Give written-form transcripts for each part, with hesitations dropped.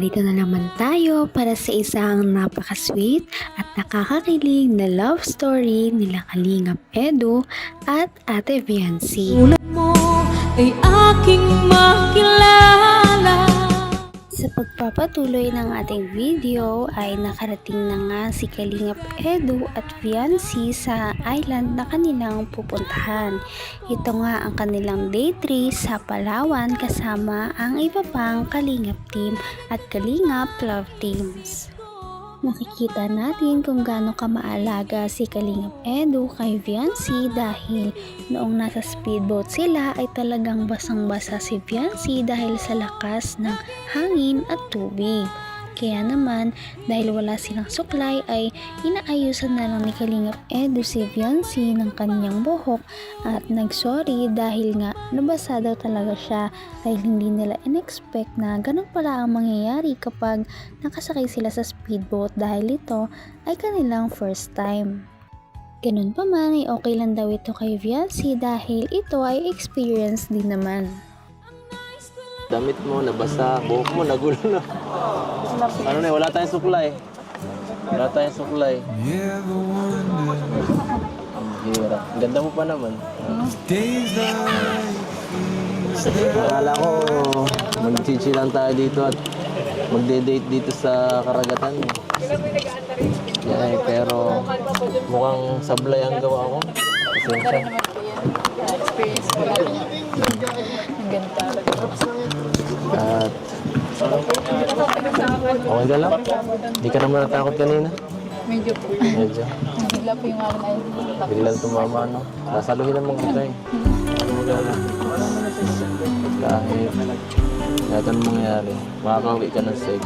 Narito na naman tayo para sa isang napaka-sweet at nakakakilig na love story nila Kalingap Edu at Ate Viancy. Tulad mo ay aking makilala. Sa pagpapatuloy ng ating video ay nakarating na nga si Kalingap Edu at Viancy sa island na kanilang pupuntahan. Ito nga ang kanilang day 3 sa Palawan kasama ang iba pang Kalingap team at Kalingap love teams. Nakikita natin kung gaano kamaalaga si Kalingap Edu kay Viancy dahil noong nasa speedboat sila ay talagang basang-basa si Viancy dahil sa lakas ng hangin at tubig. Kaya naman dahil wala silang suklay ay inaayusan na lang ni Kalingap Edu si Viancy ng kanyang buhok at nagsorry dahil nga nabasa daw talaga siya dahil hindi nila in-expect na ganun pala ang mangyayari kapag nakasakay sila sa speedboat dahil ito ay kanilang first time. Ganun pa man ay okay lang daw ito kay Viancy dahil ito ay experience din naman. Damit mo, nabasa, buhok mo, nagulo na. Ano na, wala tayong suklay. Wala tayong suklay. Ang hirap. Ganda mo pa naman. Akala ko, mag-chichi lang tayo dito at magde-date dito sa karagatan. Yeah, pero mukhang sablay ang gawa ko. Pasensya. Experience ko lang. Ang ganda. At okay ka lang? Hindi ka naman natakot kanina? Medyo po. Medyo. Bigla po yung araw na yun. Biglang tumama, no? Nasaluhin naman kita eh. Ano mo gala? Kahit lahat ang mangyayari, makakauwi ka ng safe.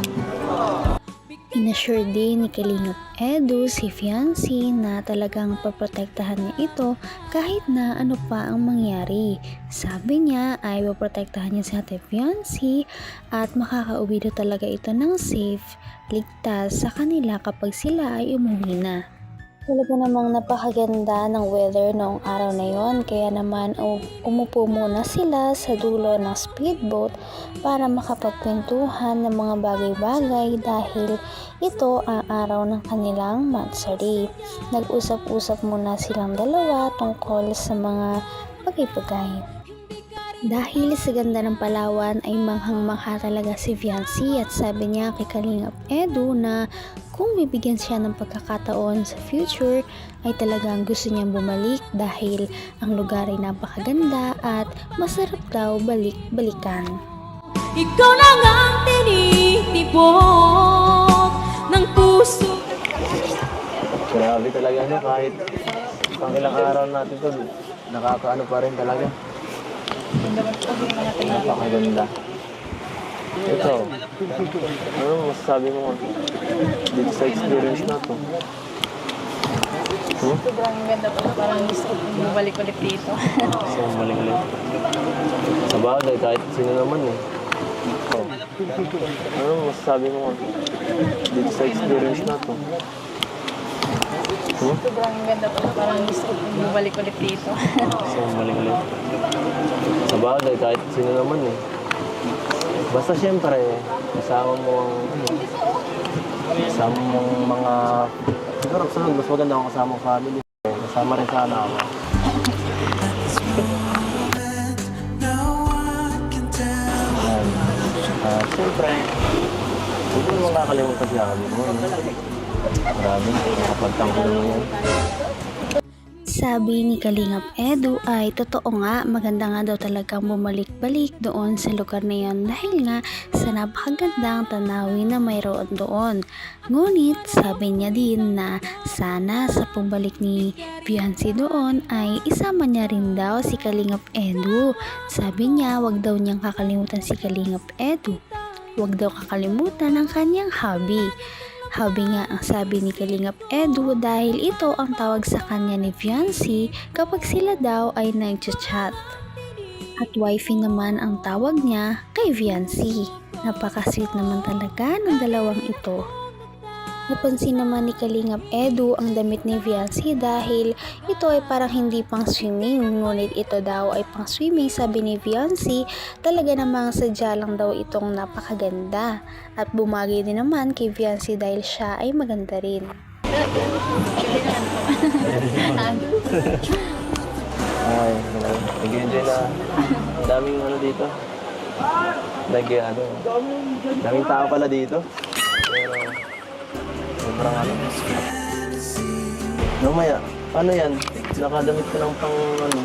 Inassure din ni Kalingap Edu si Viancy na talagang paprotektahan niya ito kahit na ano pa ang mangyari. Sabi niya ay paprotektahan niya si Ate Viancy at makakauwi daw talaga ito ng safe, ligtas sa kanila kapag sila ay umuwi na. Talaga namang napakaganda ng weather noong araw na yon kaya naman umupo muna sila sa dulo ng speedboat para makapagkwentuhan ng mga bagay-bagay dahil ito ang araw ng kanilang monthsary. Nag-usap-usap muna silang dalawa tungkol sa mga bagay-bagay. Dahil sa ganda ng Palawan ay manghang-mangha talaga si Viancy at sabi niya kay Kalingap Edu na kung bibigyan siya ng pagkakataon sa future ay talagang gusto niyang bumalik dahil ang lugar ay napakaganda at masarap daw balik-balikan. Ikaw lang ang tinitibok ng puso. Grabe talaga, no? Kahit pang ilang araw natin to, nakakaano pa rin talaga. Napakaganda. Ito, ano masasabi mo dito sa experience na to? Sobrang ganda po. Parang gusto ko bumalik-balik dito. So, maling-maling. Sa bagay, kahit sino naman eh. Oh. Ano masasabi mo dito sa experience na to? Sobrang ganda po. Parang gusto ko bumalik-balik dito. So, maling-maling. Sa bagay, kahit sino naman eh. Basta siyempre, kasama mo ang mga... Siguro sunod, mas maganda akong kasama ang family. Kasama rin sana ako. Yan. Siyempre, hindi mo makakalimutan si Abby mo. Marami, nakapagtangko mo yan. Sabi ni Kalingap Edu ay totoo nga, maganda nga daw talagang bumalik-balik doon sa lugar na yon dahil nga sa napakagandang tanawin na mayroon doon. Ngunit sabi niya din na sana sa pagbalik ni Viancy doon ay isama niya rin daw si Kalingap Edu. Sabi niya wag daw niyang kakalimutan si Kalingap Edu. Wag daw kakalimutan ang kanyang hobby. Hobby nga ang sabi ni Kalingap Edu dahil ito ang tawag sa kanya ni Viancy kapag sila daw ay nag-chat. At wifey naman ang tawag niya kay Viancy. Napaka-sweet naman talaga ng dalawang ito. Napansin naman ni Kalingap Edu ang damit ni Viancy dahil Ito ay parang hindi pang swimming, ngunit ito daw ay pang swimming, sabi ni Viancy. Talaga namang sadya lang daw itong napakaganda. At bumagay din naman kay Viancy dahil siya ay maganda rin. Ay, nag-enjoy na. Daming ano dito. Daming tao pala dito. Pero, sobrang ano. Mamaya, ano yan? Nakadamit ko ng pang ano.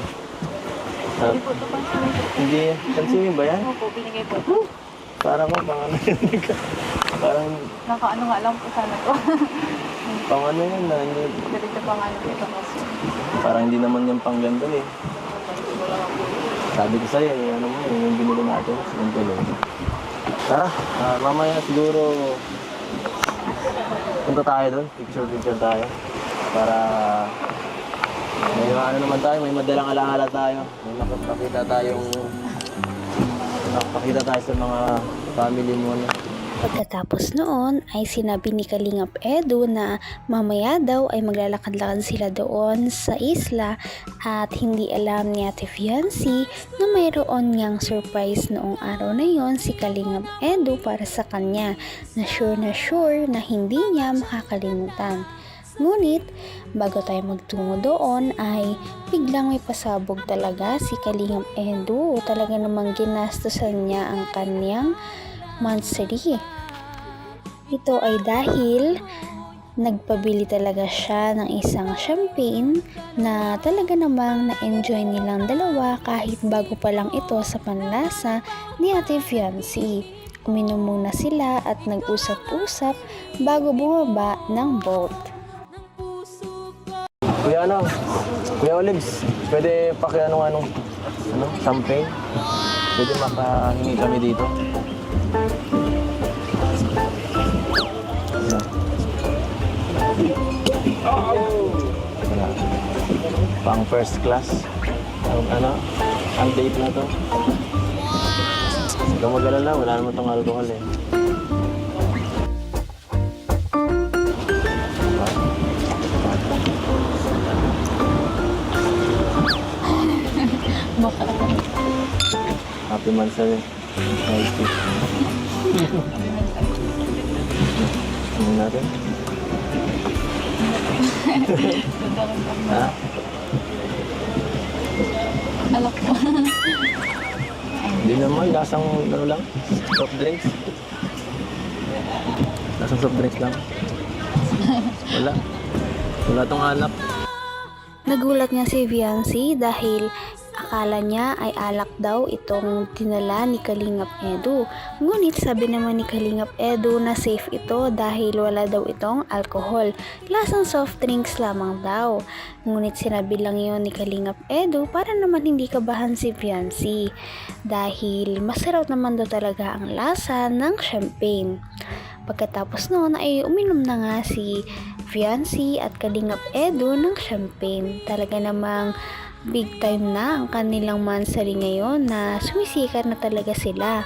Ah, hindi, pansinin ba yan? Opo, binigay po. Parang ko, pang ano yun. Parang, Nakaano nga lang po sana to. pang ano yun na, hindi, Ganito pa nga lang ito kasi. parang hindi naman yung pang ganito eh. Sabi ko sa'yo, ano mo, yung binili natin, ganito lang. Tara, mamaya siguro punta tayo doon, picture tayo. Para may ano naman tayo, may madalang alaala tayo. May makapakita tayo sa mga family mo. Pagkatapos noon ay sinabi ni Kalingap Edu na mamaya daw ay maglalakad-lakad sila doon sa isla at hindi alam ni Ate Viancy na mayroon niyang surprise noong araw na yon si Kalingap Edu para sa kanya na sure na hindi niya makakalimutan. Ngunit, bago tayo magtungo doon ay biglang may pasabog talaga si Kalingap Edu. Talaga namang ginastosan niya ang kanyang monthly. Ito ay dahil nagpabili talaga siya ng isang champagne na talaga namang na-enjoy nilang dalawa kahit bago pa lang ito sa panlasa ni Ate Viancy. Uminom muna sila at nag-usap-usap bago bumaba ng boat. Kuya Olives, pwede pakiano champagne? Pwede makahingi kami dito? Pang first class. Ang date na to. Huwag kang mag-alala, wala naman itong alcohol eh. Happy Mansari. Nice to. Ano natin? Ha? Alak po. Hindi naman, lasang ano lang, soft drinks. Lasang soft drinks lang. Wala tong alak. Nagulat nga si Viancy dahil akala niya ay alak daw itong dinala ni Kalingap Edu. Ngunit sabi naman ni Kalingap Edu na safe ito dahil wala daw itong alcohol. Lasang soft drinks lamang daw. Ngunit sinabi lang yon ni Kalingap Edu para naman hindi kabahan si Viancy. Dahil masarap naman daw talaga ang lasa ng champagne. Pagkatapos noon ay uminom na nga si Viancy at Kalingap Edu ng champagne. Talaga namang big time na ang kanilang monthly ngayon na sumisikat na talaga sila.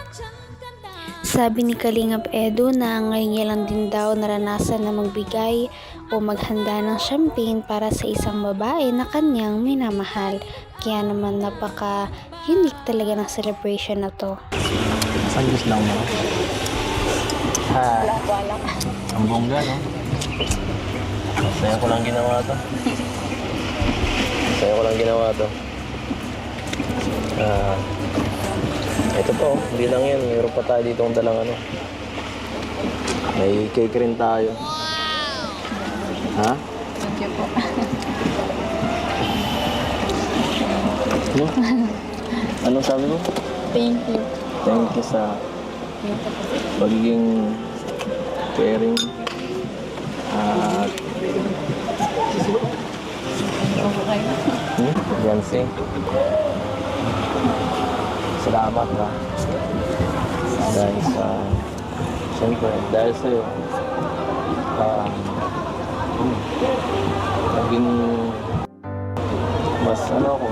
Sabi ni Kalingap Edu na ngayon niya lang din daw naranasan na magbigay o maghanda ng champagne para sa isang babae na kanyang minamahal. Kaya naman napaka-unique talaga ng celebration na to. Sandwich lang mo. Wala. Ang bongga, no? Saya ko lang ginawa to. Ito po, hindi lang yan. Mayroon pa tayo dito ang dalang ano. May cake rin tayo. Ha? Thank you po. Ano? Anong sabi mo? Thank you. Thank you sa pagiging caring at Viancy. Salamat na. Dahil sa siyempre, dahil sa'yo naging mas ako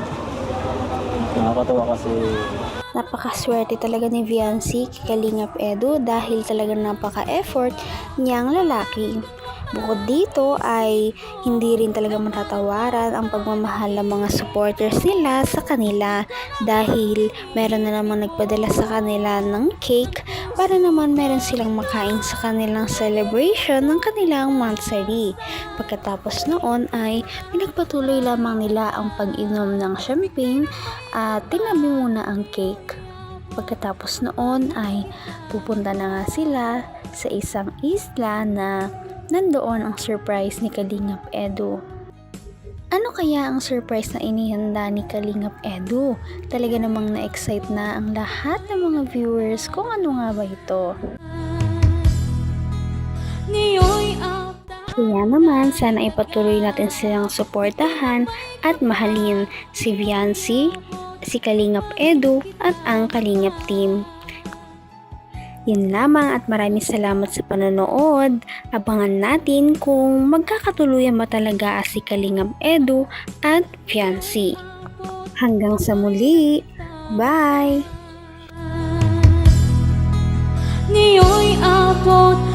nakakatawa kasi Napakaswerte talaga ni Viancy kay Kalingap Edu dahil talagang napaka-effort niyang lalaki. Bukod dito ay hindi rin talaga matatawaran ang pagmamahal ng mga supporters nila sa kanila dahil meron na namang nagpadala sa kanila ng cake para naman meron silang makain sa kanilang celebration ng kanilang monthsary. Pagkatapos noon ay pinagpatuloy lamang nila ang pag-inom ng champagne at tinabi muna ang cake. Pagkatapos noon ay pupunta na nga sila sa isang isla na nandoon ang surprise ni Kalingap Edu. Ano kaya ang surprise na inihanda ni Kalingap Edu? Talaga namang na-excite na ang lahat ng mga viewers kung ano nga ba ito. Kaya naman, sana ipatuloy natin silang suportahan at mahalin si Viancy, si Kalingap Edu at ang Kalingap team. Yun lamang at maraming salamat sa panonood. Abangan natin kung magkakatuluyan ba talaga si Kalingap Edu at Viancy. Hanggang sa muli. Bye! Ngayon'y abot